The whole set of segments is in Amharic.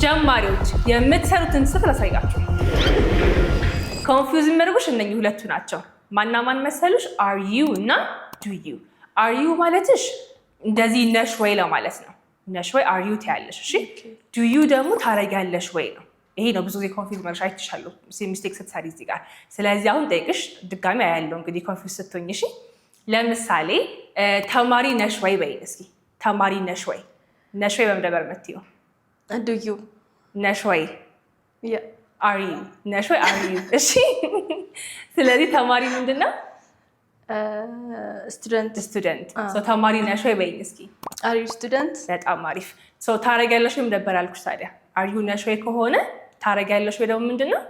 ጀማሪዎች የምትሰሩትን ስፍራ አሳያችሁ። ኮንፊውዝ የሚያደርጉሽ እነኚህ ሁለቱ ናቸው። ማና ማን መሰሉሽ? አር ዩ እና ዱ ዩ። አር ዩ ማለትሽ እንደዚህ ነሽ ወይ ለማለት ነው። ነሽ ወይ አር ዩ ትያለሽ። እሺ ዱ ዩ ደግሞ ታረጊያለሽ ወይ ነው። ይሄ ነው ብዙ ጊዜ ኮንፊውዝ ማድረግሽ አይተሻለሁ ሚስቴክ ስትሰሪ እዚህ ጋር። ስለዚህ አሁን ጠይቅሽ ድጋሚ አያለው እንግዲህ ኮንፊውዝ ስትሆኝ። እሺ ለምሳሌ ተማሪ ነሽ ወይ በይ እስኪ። ተማሪ ነሽ ወይ? ነሽ ወይ በመደበር መትዩ ዱ ዩ። ነሽ ወይ አር ዩ። ነሽ ወይ አር ዩ። እሺ ስለዚህ ተማሪ ምንድን ነው? ስቱደንት። ስቱደንት። ተማሪ ነሽ ወይ በይ እስኪ። አር ዩ ስቱደንት። በጣም አሪፍ። ታረጊያለሽ ወይ መደበር አልኩሽ። ታዲያ አር ዩ ነሽ ወይ ከሆነ ታረጊያለሽ ወይ ደግሞ ምንድን ነው?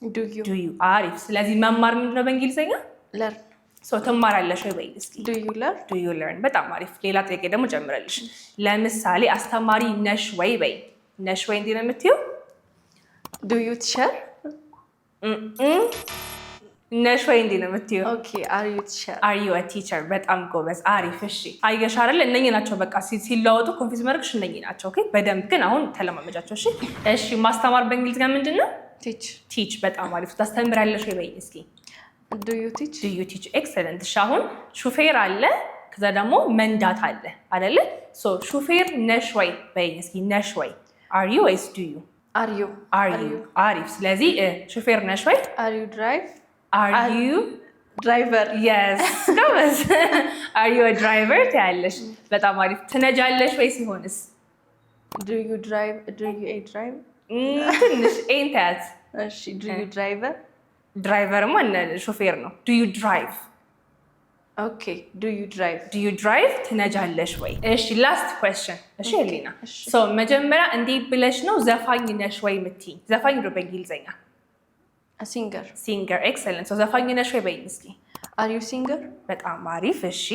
ዱ ዩ። ዱ ዩ። አሪፍ። ስለዚህ መማር ምንድን ነው በእንግሊዝኛ? ለርን። ትማራለሽ ወይ በይ እስኪ። ዱ ዩ ለርን። ዱ ዩ ለርን። በጣም አሪፍ። ሌላ ጥያቄ ደግሞ ጨምረልሽ። ለምሳሌ አስተማሪ ነሽ ወይ በይ። ነሽ ወይ እንዴት ነው የምትይው? ዱ ዩ ቲቸር። ነሽ ወይ እንዴት ነው የምትይው? ኦኬ አር ዩ ቲቸር። አር ዩ አ ቲቸር። በጣም ጎበዝ። አሪፍ። እሺ አየሽ አይደል? እነኚህ ናቸው በቃ ሲለዋወጡ ኮንፊውዝ ማድረግሽ እነኚህ ናቸው። ኦኬ በደንብ ግን አሁን ተለማመጃቸው። እሺ እሺ ማስተማር በእንግሊዝኛ ምንድን ነው? ቲች። ቲች። በጣም አሪፍ። ታስተምራለሽ ወይ በይ እስኪ። ዱ ዩ ቲች። ዱ ዩ ቲች። ኤክሰለንት። እሺ አሁን ሹፌር አለ ከዛ ደግሞ መንዳት አለ አይደለ? ሹፌር ነሽ ወይ በይ እስኪ። ነሽ ወይ አር ዩ ወይስ ዱ ዩ? አር ዩ። አር ዩ። አሪፍ። ስለዚህ ሹፌር ነሽ ወይ? አር ዩ ድራይቭ። አር ዩ ድራይቨር። የስ ጎበዝ። አር ዩ ድራይቨር ትያለሽ። በጣም አሪፍ። ትነጃለሽ ወይ ሲሆንስ? ዱ ዩ ድራይቭ። ዱ ዩ ኤ ድራይቭ። ትንሽ ኤን ታያት። እሺ ዱ ዩ ድራይቨር። ድራይቨርማ ሾፌር ነው። ዱ ዩ ድራይቭ። ኦኬ ዱ ዩ ድራይቭ። ዱ ዩ ድራይቭ። ትነጃለሽ ወይ? እሺ ላስት ኩዌስችን። እሺ ሄሊና መጀመሪያ እንዴት ብለሽ ነው ዘፋኝ ነሽ ወይ የምትይኝ? ዘፋኝ ነው በእንግሊዝኛ ሲንገር። ሲንገር። ኤክሰለንት። ዘፋኝ ነሽ ወይ በይኝ እስኪ። አር ዩ ሲንገር። በጣም አሪፍ። እሺ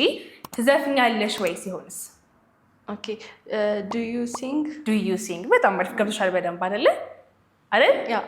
ትዘፍኛለሽ ወይ ሲሆንስ? ኦኬ ዱ ዩ ሲንግ። ዱ ዩ ሲንግ። በጣም አሪፍ። ገብቶሻል በደንብ አይደለ? አይደል? ያ።